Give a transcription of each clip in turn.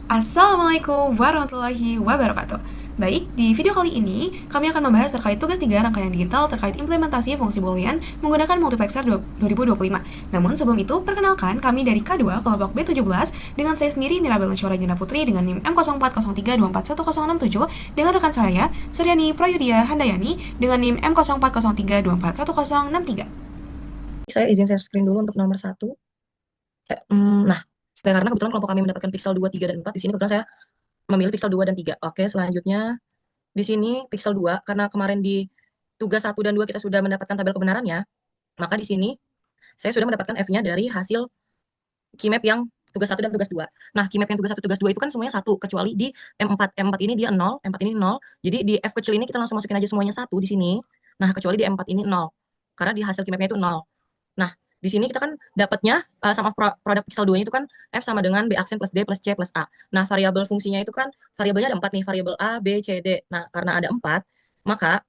Assalamualaikum warahmatullahi wabarakatuh. Baik, di video kali ini kami akan membahas terkait tugas 3 rangkaian digital terkait implementasi fungsi boolean menggunakan multiplexer 2025. Namun sebelum itu, perkenalkan kami dari K2 kelompok B17 dengan saya sendiri Mirabel Nsyora Jana Putri dengan NIM M0403241067 dengan rekan saya Suryani Prayudya Handayani dengan NIM M0403241063. Saya izin share screen dulu untuk nomor satu. Nah, karena kebetulan kelompok kami mendapatkan pixel 2, 3, dan 4. Di sini kebetulan saya memilih pixel 2 dan 3. Oke, selanjutnya di sini pixel 2, karena kemarin di tugas 1 dan 2 kita sudah mendapatkan tabel kebenarannya, maka di sini saya sudah mendapatkan F-nya dari hasil keymap yang tugas 1 dan tugas 2. Nah, keymap yang tugas 1, tugas 2 itu kan semuanya 1, kecuali di M4. M4 ini dia 0, M4 ini 0. Jadi di F kecil ini kita langsung masukin aja semuanya 1 di sini. Nah, kecuali di M4 ini 0. Karena di hasil keymapnya itu 0. Nah, di sini kita kan dapatnya sama produk pixel 2 itu kan F sama dengan B aksen plus D plus C plus A. Nah, variabel fungsinya itu kan variabelnya ada 4 nih, variabel A, B, C, D. Nah, karena ada 4, maka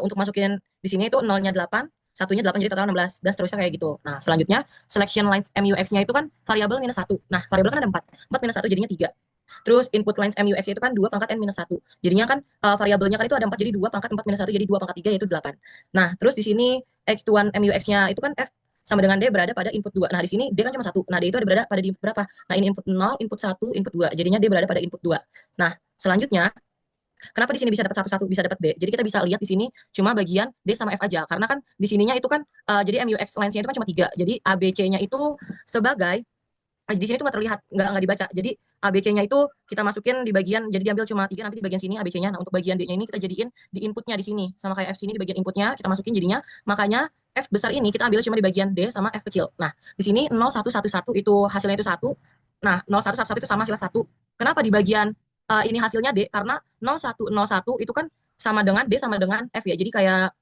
untuk masukin di sini itu 0-nya 8, satunya 8 jadi total 16 dan seterusnya kayak gitu. Nah, selanjutnya selection lines MUX-nya itu kan variabel minus 1. Nah, variabel kan ada 4. 4 minus 1 jadinya 3. Terus input lines MUX itu kan 2 pangkat N minus 1. Jadinya kan variabelnya kan itu ada 4 jadi 2 pangkat 4 minus 1 jadi 2 pangkat 3 yaitu 8. Nah, terus di sini X1 MUX-nya itu kan F sama dengan D berada pada input 2. Nah, di sini D kan cuma 1. Nah, D itu ada berada pada di input berapa? Nah, ini input 0, input 1, input 2. Jadinya D berada pada input 2. Nah, selanjutnya kenapa di sini bisa dapat satu-satu, bisa dapat D? Jadi kita bisa lihat di sini cuma bagian D sama F aja. Karena kan di sininya itu kan jadi MUX lines-nya itu kan cuma 3. Jadi ABC-nya itu sebagai di sini tuh nggak terlihat, nggak dibaca. Jadi ABC-nya itu kita masukin di bagian, jadi diambil cuma 3 nanti di bagian sini ABC-nya. Nah, untuk bagian D-nya ini kita jadiin di inputnya di sini. Sama kayak F sini di bagian inputnya kita masukin jadinya. Makanya F besar ini kita ambil cuma di bagian D sama F kecil. Nah, di sini 0111 itu hasilnya itu 1. Nah, 0111 itu sama hasilnya 1. Kenapa di bagian ini hasilnya D? Karena 0101 itu kan sama dengan D sama dengan F ya. Jadi kayak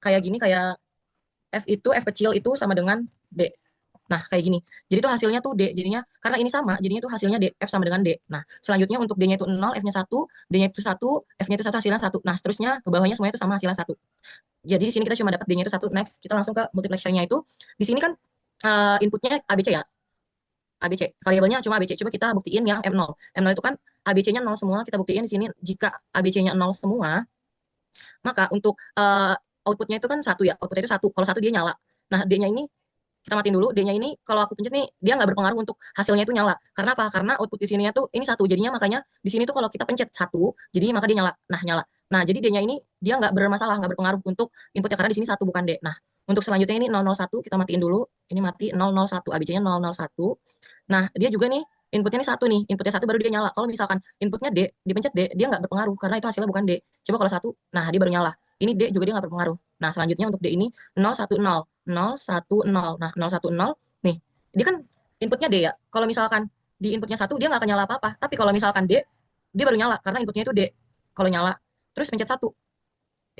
kayak gini, kayak F itu F kecil itu sama dengan D. Nah, kayak gini. Jadi itu hasilnya tuh D. Jadinya karena ini sama, jadinya itu hasilnya D, F sama dengan D. Nah, selanjutnya untuk D-nya itu 0, F-nya 1, D-nya itu 1, F-nya itu 1, hasilnya 1. Nah, seterusnya ke bawahnya semuanya itu sama hasilnya 1. Jadi di sini kita cuma dapat D-nya itu 1. Next, kita langsung ke multiplexer-nya itu. Di sini kan inputnya ABC ya. ABC. Variabelnya cuma ABC. Coba kita buktiin yang M0. M0 itu kan ABC-nya 0 semua. Kita buktiin di sini jika ABC-nya 0 semua, maka untuk outputnya itu kan 1 ya. Outputnya itu 1. Kalau 1 dia nyala. Nah, D-nya ini kita matiin dulu. D-nya ini kalau aku pencet nih dia nggak berpengaruh untuk hasilnya itu nyala. Karena apa? Karena output di sininya tuh ini 1. Jadinya makanya di sini tuh kalau kita pencet 1, jadinya maka dia nyala. Nah, nyala. Nah, jadi D-nya ini dia nggak bermasalah, nggak berpengaruh untuk inputnya karena di sini 1 bukan D. Nah, untuk selanjutnya ini 001 kita matiin dulu. Ini mati 001, ABC-nya 001. Nah, dia juga nih inputnya ini 1 nih. Inputnya 1 baru dia nyala. Kalau misalkan inputnya D, dipencet D, dia nggak berpengaruh karena itu hasilnya bukan D. Coba kalau 1, nah dia baru nyala. Ini D juga dia nggak berpengaruh. Nah, selanjutnya untuk D ini 010, 010. Nah, 010 nih, dia kan inputnya D ya. Kalau misalkan di inputnya 1, dia nggak akan nyala apa-apa. Tapi kalau misalkan D, dia baru nyala karena inputnya itu D. Kalau nyala, terus pencet 1,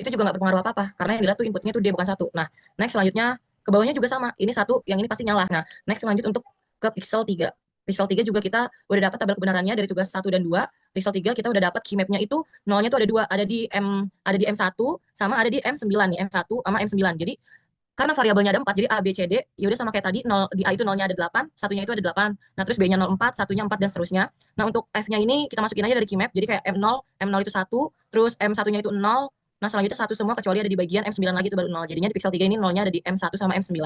itu juga nggak berpengaruh apa-apa karena yang dilihat tuh inputnya tuh D bukan 1. Nah, next selanjutnya ke bawahnya juga sama. Ini 1, yang ini pasti nyala. Nah, next lanjut untuk ke pixel 3. Pixel 3 juga kita udah dapat tabel kebenarannya dari tugas 1 dan 2. Pixel 3 kita udah dapat keymapnya itu nolnya tuh ada 2, ada di M1 sama ada di M9 nih, M1 sama M9. Jadi karena variabelnya ada 4, jadi A, B, C, D, ya udah sama kayak tadi, 0, di A itu nolnya ada 8, satunya itu ada 8. Nah, terus B-nya 0,4, satunya 4, dan seterusnya. Nah, untuk F-nya ini kita masukin aja dari keymap, jadi kayak M0, M0 itu 1, terus M1-nya itu 0, nah selanjutnya 1 semua kecuali ada di bagian M9 lagi itu baru 0. Jadinya di pixel 3 ini nolnya ada di M1 sama M9.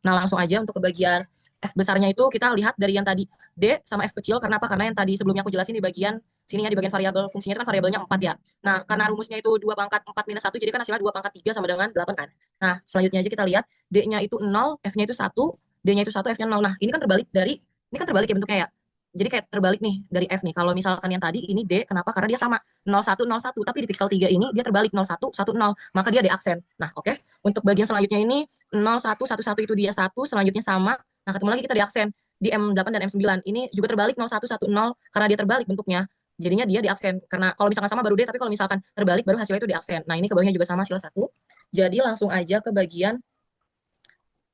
Nah, langsung aja untuk ke bagian F besarnya itu kita lihat dari yang tadi D sama F kecil, karena apa? Karena yang tadi sebelumnya aku jelasin di bagian sini ya, di bagian variabel fungsinya itu kan variabelnya 4 ya. Nah, karena rumusnya itu 2 pangkat 4 minus 1, jadi kan hasilnya 2 pangkat 3 sama dengan 8 kan. Nah, selanjutnya aja kita lihat D-nya itu 0, F-nya itu 1, D-nya itu 1, F-nya 0. Nah, ini kan terbalik dari, ini kan terbalik ya bentuknya ya. Jadi kayak terbalik nih dari F nih. Kalau misalkan yang tadi ini D, kenapa? Karena dia sama 0101, tapi di pixel 3 ini dia terbalik 0110, maka dia D aksen. Nah, oke. Untuk bagian selanjutnya ini 0111 itu dia 1, selanjutnya sama. Nah, ketemu lagi kita di aksen di M8 dan M9. Ini juga terbalik 0110 karena dia terbalik bentuknya. Jadinya dia di aksen. Karena kalau misalkan sama baru D, tapi kalau misalkan terbalik baru hasilnya itu di aksen. Nah, ini ke bawahnya juga sama hasil 1. Jadi langsung aja ke bagian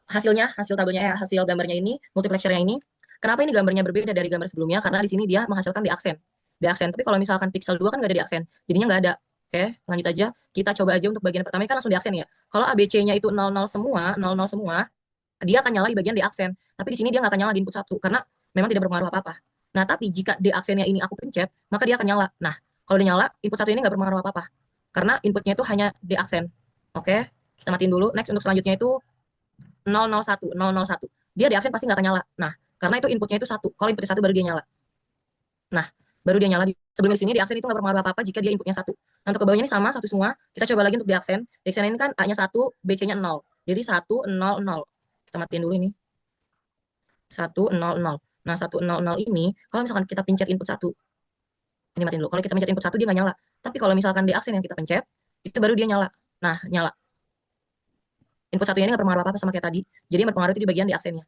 hasilnya, hasil tabelnya, hasil gambarnya ini, multiplexernya ini. Kenapa ini gambarnya berbeda dari gambar sebelumnya? Karena di sini dia menghasilkan di aksen. Di aksen. Tapi kalau misalkan pixel 2 kan nggak ada di aksen. Jadinya nggak ada. Oke, lanjut aja. Kita coba aja untuk bagian pertama ini kan langsung di aksen ya. Kalau ABC-nya itu 00 semua, 00 semua, dia akan nyala di bagian di aksen. Tapi di sini dia nggak akan nyala di input 1 karena memang tidak berpengaruh apa-apa. Nah, tapi jika D aksennya ini aku pencet, maka dia akan nyala. Nah, kalau dia nyala, input satu ini nggak berpengaruh apa-apa. Karena inputnya itu hanya D aksen. Oke, kita matiin dulu. Next, untuk selanjutnya itu 001, 001. Dia D aksen pasti nggak akan nyala. Nah, karena itu inputnya itu satu. Kalau inputnya satu baru dia nyala. Nah, baru dia nyala. Sebelum di sini di aksen itu nggak berpengaruh apa-apa jika dia inputnya satu. Nah, untuk ke bawahnya ini sama, satu semua. Kita coba lagi untuk di aksen. Di aksen ini kan A-nya 1, B-C-nya 0. Jadi 1, 0, 0. Kita matiin dulu ini. 1, 0, 0. Nah, 1, 0, 0 ini, kalau misalkan kita pencet input satu, ini matiin dulu. Kalau kita pencet input satu, dia nggak nyala. Tapi kalau misalkan di aksen yang kita pencet, itu baru dia nyala. Nah, nyala. Input satunya ini nggak berpengaruh apa-apa sama kayak tadi. Jadi yang berpengaruh itu di bagian di aksennya.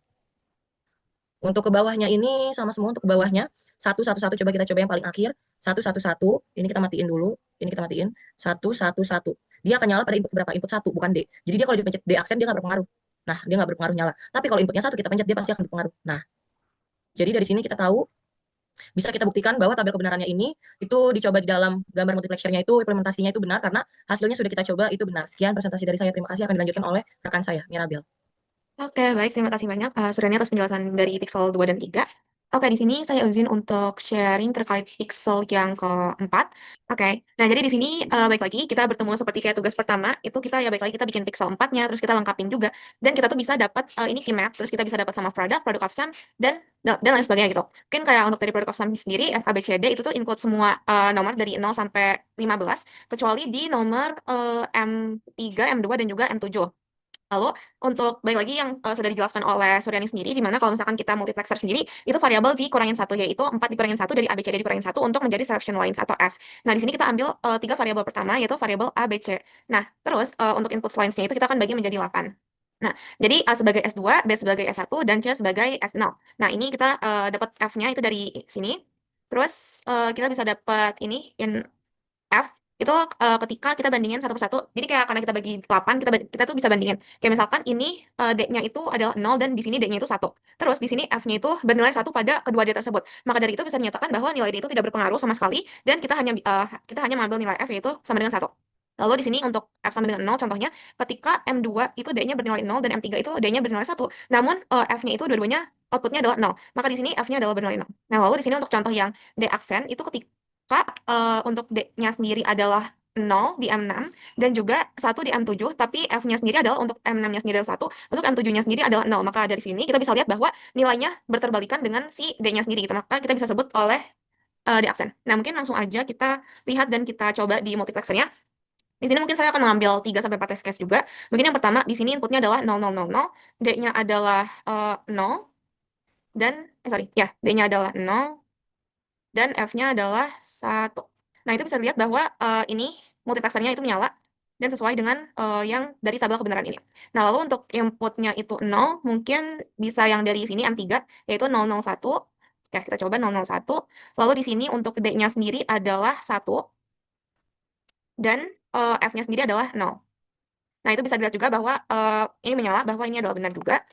Untuk ke bawahnya ini sama semua, untuk ke bawahnya satu satu satu, coba kita coba yang paling akhir. Satu satu satu, ini kita matiin dulu, ini kita matiin. Satu satu satu, dia akan nyala pada input berapa? Input satu, bukan D. Jadi dia kalau dipencet D aksen dia nggak berpengaruh. Nah, dia nggak berpengaruh nyala. Tapi kalau inputnya satu kita pencet dia pasti akan berpengaruh. Nah, jadi dari sini kita tahu, bisa kita buktikan bahwa tabel kebenarannya ini itu dicoba di dalam gambar multiplexernya itu, implementasinya itu benar karena hasilnya sudah kita coba itu benar. Sekian presentasi dari saya. Terima kasih, akan dilanjutkan oleh rekan saya, Mirabel. Oke, baik. Terima kasih banyak Suryani atas penjelasan dari Pixel 2 dan 3. Oke, di sini saya izin untuk sharing terkait Pixel yang keempat. Oke, nah jadi di sini baik lagi kita bertemu seperti kayak tugas pertama, itu kita ya baik lagi kita bikin Pixel 4-nya, terus kita lengkapin juga. Dan kita tuh bisa dapat ini key map, terus kita bisa dapat sama product of sum, dan lain sebagainya gitu. Mungkin kayak untuk dari product of sum sendiri, F, A, B, C, D, itu tuh include semua nomor dari 0 sampai 15, kecuali di nomor M3, M2, dan juga M7. Lalu untuk baik lagi yang sudah dijelaskan oleh Suryani sendiri, di mana kalau misalkan kita multiplexer sendiri, itu variabel dikurangin satu, yaitu 4 dikurangin satu dari A, B, C, D dikurangin satu untuk menjadi selection lines atau S. Nah, di sini kita ambil tiga variabel pertama, yaitu variabel A, B, C. Nah, terus untuk input lines-nya itu kita akan bagi menjadi 8. Nah, jadi A sebagai S2, B sebagai S1, dan C sebagai S0. Nah, ini kita dapat F-nya itu dari sini. Terus kita bisa dapat ini, F itu ketika kita bandingin satu persatu. Jadi kayak karena kita bagi 8, kita tuh bisa bandingin. Kayak misalkan ini D-nya itu adalah 0 dan di sini D-nya itu satu. Terus di sini F-nya itu bernilai satu pada kedua D tersebut. Maka dari itu bisa dinyatakan bahwa nilai D itu tidak berpengaruh sama sekali dan kita hanya mengambil nilai F yaitu sama dengan satu. Lalu di sini untuk F sama dengan 0 contohnya ketika M2 itu D-nya bernilai 0 dan M3 itu D-nya bernilai satu. Namun F-nya itu dua-duanya outputnya adalah 0. Maka di sini F-nya adalah bernilai 0. Nah, lalu di sini untuk contoh yang D aksen itu ketika untuk D-nya sendiri adalah 0 di M6 dan juga 1 di M7, tapi F-nya sendiri adalah untuk M6-nya sendiri adalah 1, untuk M7-nya sendiri adalah 0. Maka dari sini kita bisa lihat bahwa nilainya berterbalikan dengan si D-nya sendiri gitu. Maka kita bisa sebut oleh D aksen. Nah, mungkin langsung aja kita lihat dan kita coba di multiplexernya. Di sini mungkin saya akan mengambil 3 sampai 4 test case juga. Mungkin yang pertama di sini inputnya adalah 0000, D-nya adalah 0 dan ya, D-nya adalah 0 dan F-nya adalah 1. Nah, itu bisa dilihat bahwa ini multiplexernya itu menyala dan sesuai dengan yang dari tabel kebenaran ini. Nah, lalu untuk inputnya itu 0, mungkin bisa yang dari sini M3, yaitu 001. Oke, kita coba 001. Lalu di sini untuk D-nya sendiri adalah 1 dan F-nya sendiri adalah 0. Nah, itu bisa dilihat juga bahwa ini menyala, bahwa ini adalah benar juga.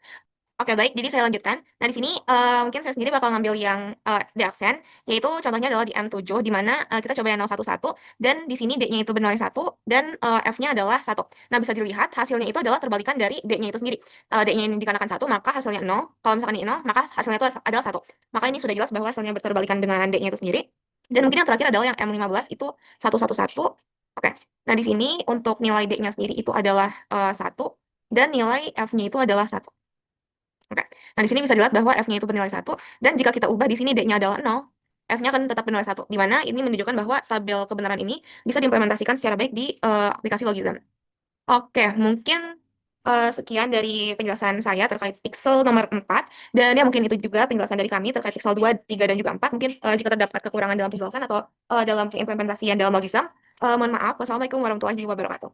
Oke, baik. Jadi saya lanjutkan. Nah, di sini mungkin saya sendiri bakal ngambil yang D aksen, yaitu contohnya adalah di M7, di mana kita coba yang 011, dan di sini D-nya itu bernilai 1, dan F-nya adalah 1. Nah, bisa dilihat hasilnya itu adalah terbalikan dari D-nya itu sendiri. D-nya ini dikarenakan 1, maka hasilnya 0. Kalau misalkan ini 0, maka hasilnya itu adalah 1. Maka ini sudah jelas bahwa hasilnya berterbalikan dengan D-nya itu sendiri. Dan mungkin yang terakhir adalah yang M15, itu 111. Oke. Nah, di sini untuk nilai D-nya sendiri itu adalah 1, dan nilai F-nya itu adalah 1. Oke. Nah, di sini bisa dilihat bahwa F-nya itu bernilai 1, dan jika kita ubah di sini D-nya adalah 0, F-nya akan tetap bernilai 1, di mana ini menunjukkan bahwa tabel kebenaran ini bisa diimplementasikan secara baik di aplikasi Logism. Oke, mungkin sekian dari penjelasan saya terkait Pixel nomor 4, dan ya mungkin itu juga penjelasan dari kami terkait Pixel 2, 3, dan juga 4. Mungkin jika terdapat kekurangan dalam penjelasan atau dalam pengimplementasian dalam Logism, mohon maaf. Wassalamualaikum warahmatullahi wabarakatuh.